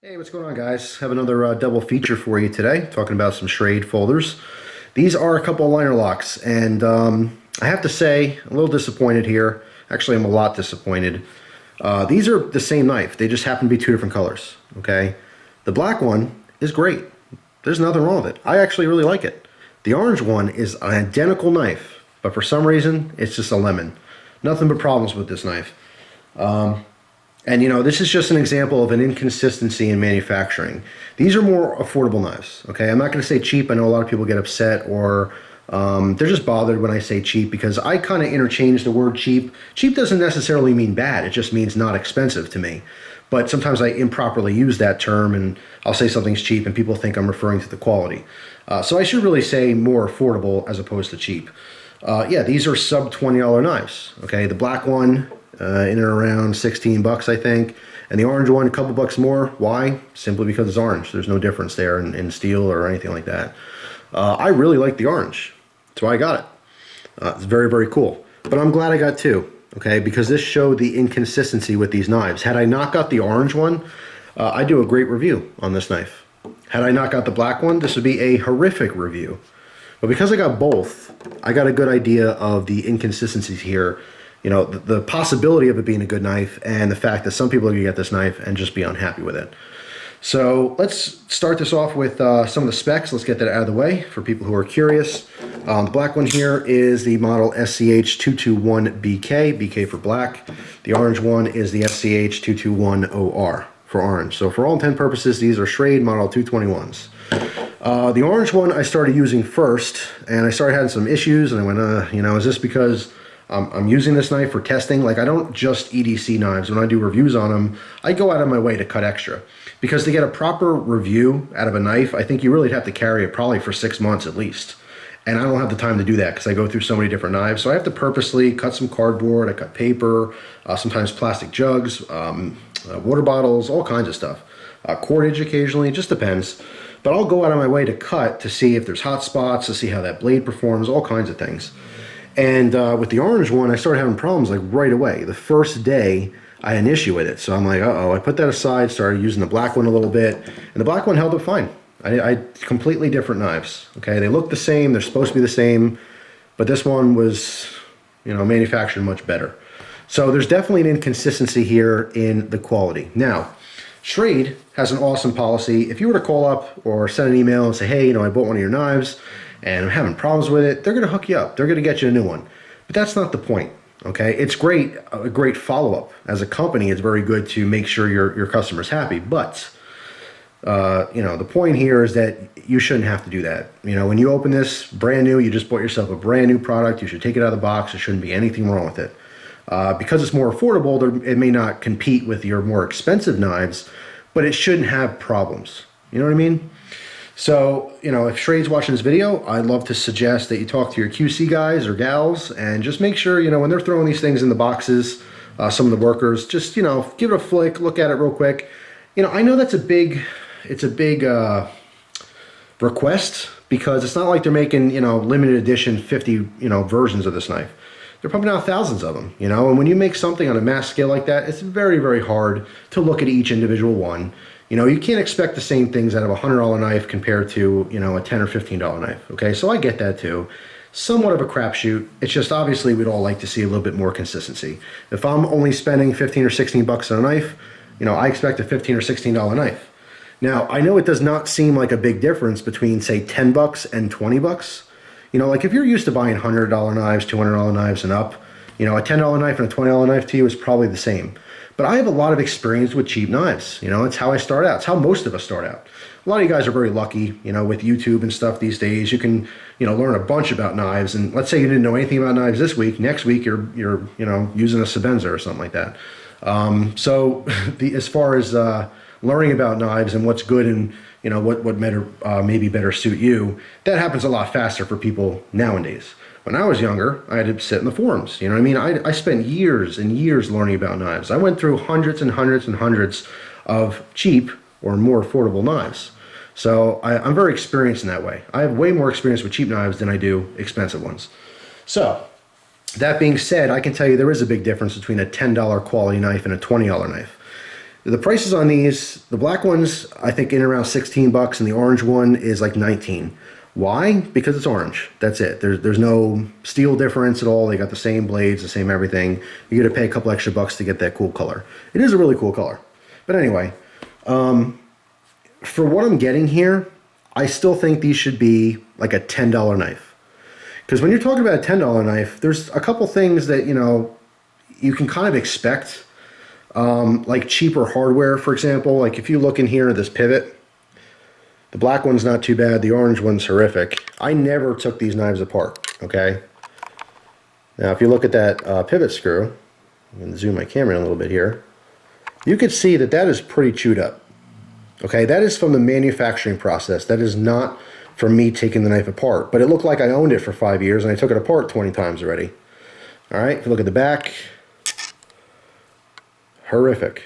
Hey, what's going on, guys? Have another double feature for you today, talking about some Schrade folders. These are a couple of liner locks, and I have to say, I'm a little disappointed here. Actually, I'm a lot disappointed. These are the same knife. They just happen to be two different colors, okay? The black one is great. There's nothing wrong with it. I actually really like it. The orange one is an identical knife, but for some reason, it's just a lemon. Nothing but problems with this knife. And you know, this is just an example of an inconsistency in manufacturing. These are more affordable knives, okay? I'm not going to say cheap. I know a lot of people get upset or they're just bothered when I say cheap because I kind of interchange the word cheap. Cheap doesn't necessarily mean bad. It just means not expensive to me. But sometimes I improperly use that term and I'll say something's cheap and people think I'm referring to the quality. So I should really say more affordable as opposed to cheap. Yeah, these are sub $20 knives, okay? The black one, in and around 16 bucks, I think. And the orange one, a couple bucks more. Why? Simply because it's orange. There's no difference there in steel or anything like that. I really like the orange. That's why I got it. It's very, very cool. But I'm glad I got two, okay? Because this showed the inconsistency with these knives. Had I not got the orange one, I'd do a great review on this knife. Had I not got the black one, this would be a horrific review. But because I got both, I got a good idea of the inconsistencies here. You know, the possibility of it being a good knife and the fact that some people are going to get this knife and just be unhappy with it. So let's start this off with some of the specs. Let's get that out of the way for people who are curious. The black one here is the model SCH221BK, BK for black. The orange one is the SCH221OR for orange. So for all intent purposes, these are Schrade model 221s. The orange one I started using first, and I started having some issues, and I went, you know, is this because I'm using this knife for testing? Like, I don't just EDC knives. When I do reviews on them, I go out of my way to cut extra. Because to get a proper review out of a knife, I think you really have to carry it probably for 6 months at least. And I don't have the time to do that because I go through so many different knives. So I have to purposely cut some cardboard, I cut paper, sometimes plastic jugs, water bottles, all kinds of stuff. Cordage occasionally, it just depends. But I'll go out of my way to cut to see if there's hot spots, to see how that blade performs, all kinds of things. And with the orange one, I started having problems like right away. The first day, I had an issue with it. So I'm like, uh-oh. I put that aside, started using the black one a little bit, and the black one held up fine. I completely different knives, okay? They look the same, they're supposed to be the same, but this one was, you know, manufactured much better. So there's definitely an inconsistency here in the quality. Now, Schrade has an awesome policy. If you were to call up or send an email and say, hey, you know, I bought one of your knives, and I'm having problems with it, they're going to hook you up. They're going to get you a new one. But that's not the point, okay? It's great, a great follow-up. As a company, it's very good to make sure your customer's happy. But, you know, the point here is that you shouldn't have to do that. You know, when you open this brand new, you just bought yourself a brand new product, you should take it out of the box. There shouldn't be anything wrong with it. Because it's more affordable, it may not compete with your more expensive knives, but it shouldn't have problems. You know what I mean? So, you know, if Schrade's watching this video, I'd love to suggest that you talk to your QC guys or gals and just make sure, you know, when they're throwing these things in the boxes, some of the workers, just, you know, give it a flick, look at it real quick. You know, I know that's a big request because it's not like they're making, you know, limited edition 50, you know, versions of this knife. They're pumping out thousands of them, you know, and when you make something on a mass scale like that, it's very, very hard to look at each individual one. You know, you can't expect the same things out of a $100 knife compared to, you know, a $10 or $15 knife, okay? So I get that too. Somewhat of a crapshoot. It's just obviously we'd all like to see a little bit more consistency. If I'm only spending 15 or 16 bucks on a knife, you know, I expect a $15 or $16 knife. Now, I know it does not seem like a big difference between, say, 10 bucks and 20 bucks. You know, like if you're used to buying $100 knives, $200 knives and up, you know, a $10 knife and a $20 knife to you is probably the same. But I have a lot of experience with cheap knives. You know, it's how I start out. It's how most of us start out. A lot of you guys are very lucky, you know, with YouTube and stuff these days. You can, you know, learn a bunch about knives. And let's say you didn't know anything about knives this week. Next week, you're you know, using a Sebenza or something like that. So as far as learning about knives and what's good and, you know, what maybe better suit you, that happens a lot faster for people nowadays. When I was younger, I had to sit in the forums. You know what I mean? I spent years and years learning about knives. I went through hundreds and hundreds and hundreds of cheap or more affordable knives. So I'm very experienced in that way. I have way more experience with cheap knives than I do expensive ones. So that being said, I can tell you there is a big difference between a $10 quality knife and a $20 knife. The prices on these, the black one's I think in around 16 bucks and the orange one is like 19. Why? Because it's orange. That's it. There's no steel difference at all. They got the same blades, the same everything. You got to pay a couple extra bucks to get that cool color. It is a really cool color. But anyway, for what I'm getting here, I still think these should be like a $10 knife. Because when you're talking about a $10 knife, there's a couple things that, you know, you can kind of expect. Like cheaper hardware, for example. Like if you look in here at this pivot, the black one's not too bad. The orange one's horrific. I never took these knives apart, okay? Now, if you look at that pivot screw, I'm going to zoom my camera in a little bit here, you can see that that is pretty chewed up, okay? That is from the manufacturing process. That is not from me taking the knife apart. But it looked like I owned it for 5 years, and I took it apart 20 times already. All right, if you look at the back, horrific.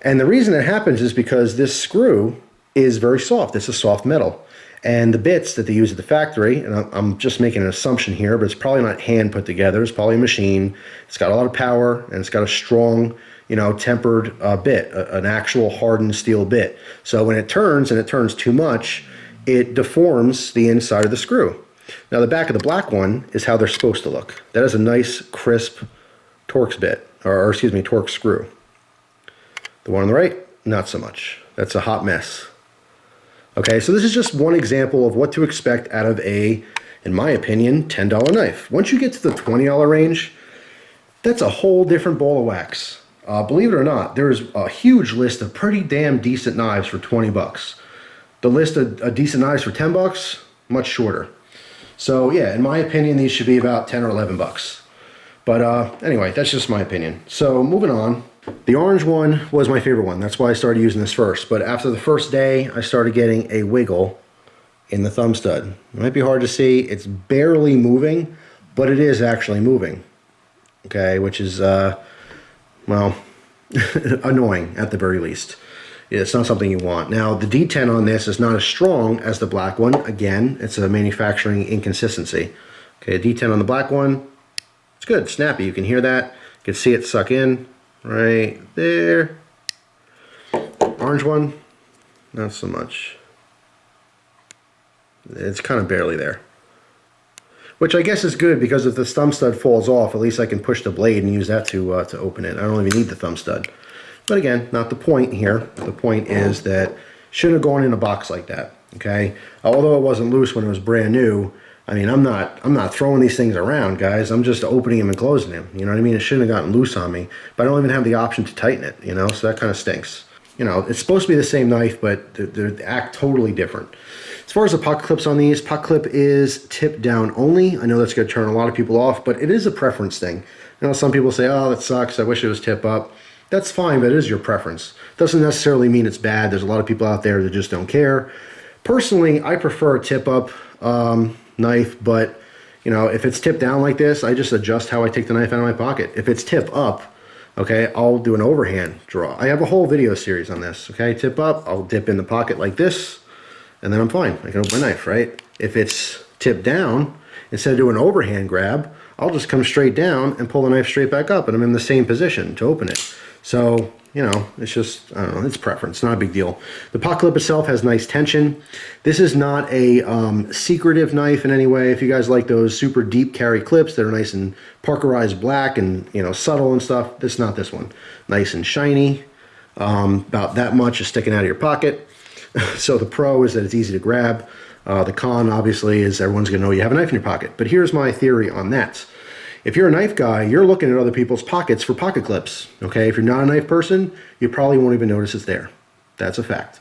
And the reason it happens is because this screw is very soft. It's a soft metal. And the bits that they use at the factory, and I'm just making an assumption here, but it's probably not hand put together. It's probably a machine. It's got a lot of power, and it's got a strong, you know, tempered bit, an actual hardened steel bit. So when it turns, and it turns too much, it deforms the inside of the screw. Now the back of the black one is how they're supposed to look. That is a nice, crisp Torx bit, or excuse me, Torx screw. The one on the right, not so much. That's a hot mess. Okay, so this is just one example of what to expect out of a, in my opinion, $10 knife. Once you get to the $20 range, that's a whole different ball of wax. Believe it or not, there's a huge list of pretty damn decent knives for 20 bucks. The list of decent knives for 10 bucks, much shorter. So yeah, in my opinion, these should be about 10 or 11 bucks. But anyway, that's just my opinion. So moving on. The orange one was my favorite one. That's why I started using this first. But after the first day, I started getting a wiggle in the thumb stud. It might be hard to see. It's barely moving, but it is actually moving. Okay, which is, well, annoying at the very least. It's not something you want. Now, the D10 on this is not as strong as the black one. Again, it's a manufacturing inconsistency. Okay, D10 on the black one, it's good, snappy. You can hear that. You can see it suck in. Right there. Orange one, not so much. It's kind of barely there. Which I guess is good because if the thumb stud falls off, at least I can push the blade and use that to open it. I don't even need the thumb stud. But again, not the point here. The point is that shouldn't have gone in a box like that. Okay. Although it wasn't loose when it was brand new, I mean, I'm not throwing these things around, guys. I'm just opening them and closing them. You know what I mean? It shouldn't have gotten loose on me, but I don't even have the option to tighten it, you know, so that kind of stinks. You know, it's supposed to be the same knife, but they act totally different. As far as the pocket clips on these, pocket clip is tip down only. I know that's going to turn a lot of people off, but it is a preference thing. You know, some people say, oh, that sucks. I wish it was tip up. That's fine, but it is your preference. Doesn't necessarily mean it's bad. There's a lot of people out there that just don't care. Personally, I prefer a tip up knife, but you know, if it's tipped down like this, I just adjust how I take the knife out of my pocket. If it's tip up, okay, I'll do an overhand draw. I have a whole video series on this. Okay, tip up, I'll dip in the pocket like this, and then I'm fine. I can open my knife, right? If it's tipped down, instead of doing an overhand grab, I'll just come straight down and pull the knife straight back up, and I'm in the same position to open it. So, you know, it's just, I don't know, it's preference, not a big deal. The pocket clip itself has nice tension. This is not a secretive knife in any way. If you guys like those super deep carry clips that are nice and Parkerized black and, you know, subtle and stuff, this is not this one. Nice and shiny, about that much is sticking out of your pocket. So the pro is that it's easy to grab. The con, obviously, is everyone's gonna know you have a knife in your pocket. But here's my theory on that. If you're a knife guy, you're looking at other people's pockets for pocket clips, okay? If you're not a knife person, you probably won't even notice it's there. That's a fact.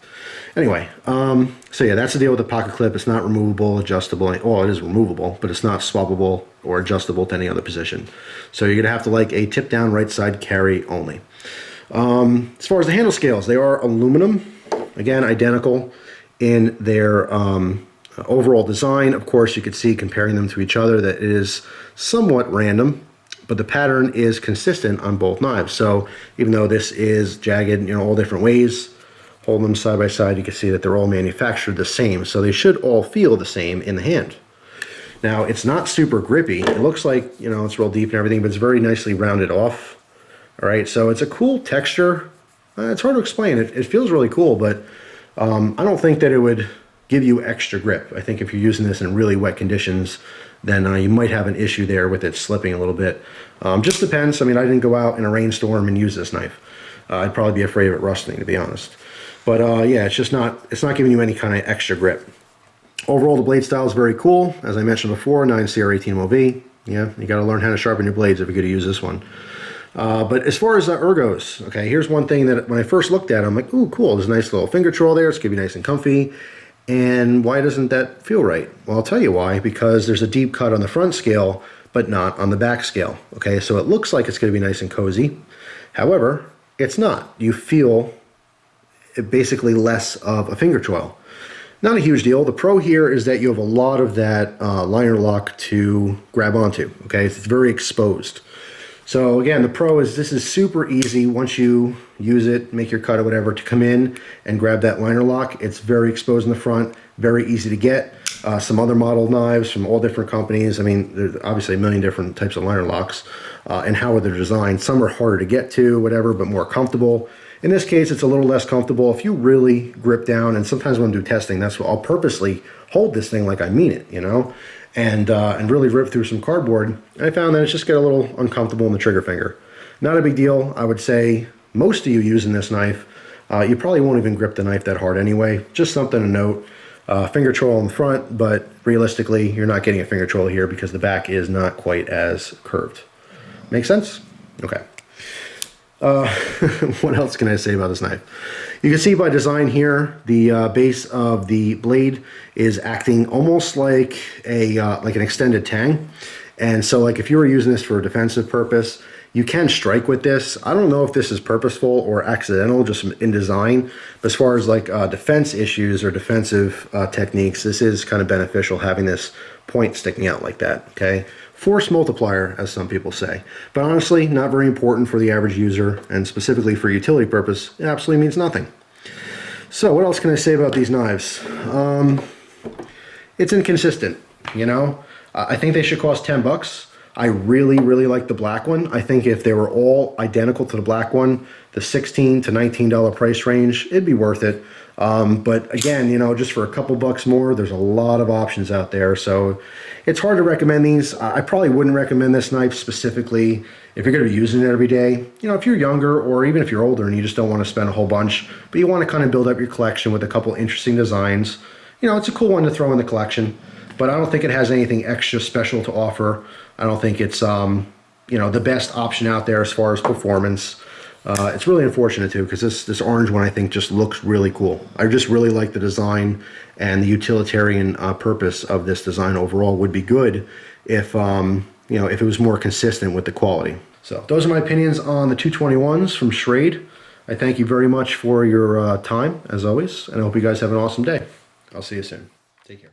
Anyway, so yeah, that's the deal with the pocket clip. It's not removable, adjustable. Well, it is removable, but it's not swappable or adjustable to any other position. So you're gonna have to like a tip down right side carry only. As far as the handle scales, they are aluminum. Again, identical in their overall design. Of course, you could see comparing them to each other that it is somewhat random, but the pattern is consistent on both knives. So even though this is jagged, you know, all different ways, hold them side by side, you can see that they're all manufactured the same. So they should all feel the same in the hand. Now, it's not super grippy. It looks like, you know, it's real deep and everything, but it's very nicely rounded off. All right, so it's a cool texture. It's hard to explain. It feels really cool, but I don't think that it would give you extra grip. I think if you're using this in really wet conditions, then you might have an issue there with it slipping a little bit. Just depends. I mean, I didn't go out in a rainstorm and use this knife. I'd probably be afraid of it rusting, to be honest. But yeah, it's not giving you any kind of extra grip. Overall, the blade style is very cool. As I mentioned before, 9CR18MOV. Yeah, you got to learn how to sharpen your blades if you're going to use this one. But as far as ergos, okay, here's one thing that when I first looked at it, I'm like, ooh, cool, there's a nice little finger troll there. It's going to be nice and comfy. And why doesn't that feel right? Well, I'll tell you why. Because there's a deep cut on the front scale, but not on the back scale. Okay, so it looks like it's going to be nice and cozy. However, it's not. You feel basically less of a finger troll. Not a huge deal. The pro here is that you have a lot of that liner lock to grab onto. Okay, it's very exposed. So again, the pro is this is super easy once you use it, make your cut or whatever, to come in and grab that liner lock. It's very exposed in the front, very easy to get. Some other model knives from all different companies. I mean, there's obviously a million different types of liner locks and how they're designed. Some are harder to get to, whatever, but more comfortable. In this case, it's a little less comfortable. If you really grip down, and sometimes when I do testing, that's what I'll purposely hold this thing like I mean it, you know? And really rip through some cardboard. I found that it's just get a little uncomfortable in the trigger finger. Not a big deal. I would say most of you using this knife, you probably won't even grip the knife that hard anyway. Just something to note. Finger troll in the front, but realistically, you're not getting a finger troll here because the back is not quite as curved. Make sense? Okay. What else can I say about this knife? You can see by design here, the base of the blade is acting almost like an extended tang. And so like if you were using this for a defensive purpose, you can strike with this. I don't know if this is purposeful or accidental, just in design. But as far as like defense issues or defensive techniques, this is kind of beneficial having this point sticking out like that, okay? Force multiplier, as some people say. But honestly, not very important for the average user, and specifically for utility purpose, it absolutely means nothing. So what else can I say about these knives? It's inconsistent, you know? I think they should cost 10 bucks. I really, really like the black one. I think if they were all identical to the black one, the $16 to $19 price range, it'd be worth it. But again, you know, just for a couple bucks more, there's a lot of options out there. So it's hard to recommend these. I probably wouldn't recommend this knife specifically if you're going to be using it every day. You know, if you're younger or even if you're older and you just don't want to spend a whole bunch, but you want to kind of build up your collection with a couple interesting designs, you know, it's a cool one to throw in the collection. But I don't think it has anything extra special to offer. I don't think it's, you know, the best option out there as far as performance. It's really unfortunate too, because this orange one I think just looks really cool. I just really like the design, and the utilitarian purpose of this design overall would be good if, you know, if it was more consistent with the quality. So those are my opinions on the 221s from Schrade. I thank you very much for your time, as always, and I hope you guys have an awesome day. I'll see you soon. Take care.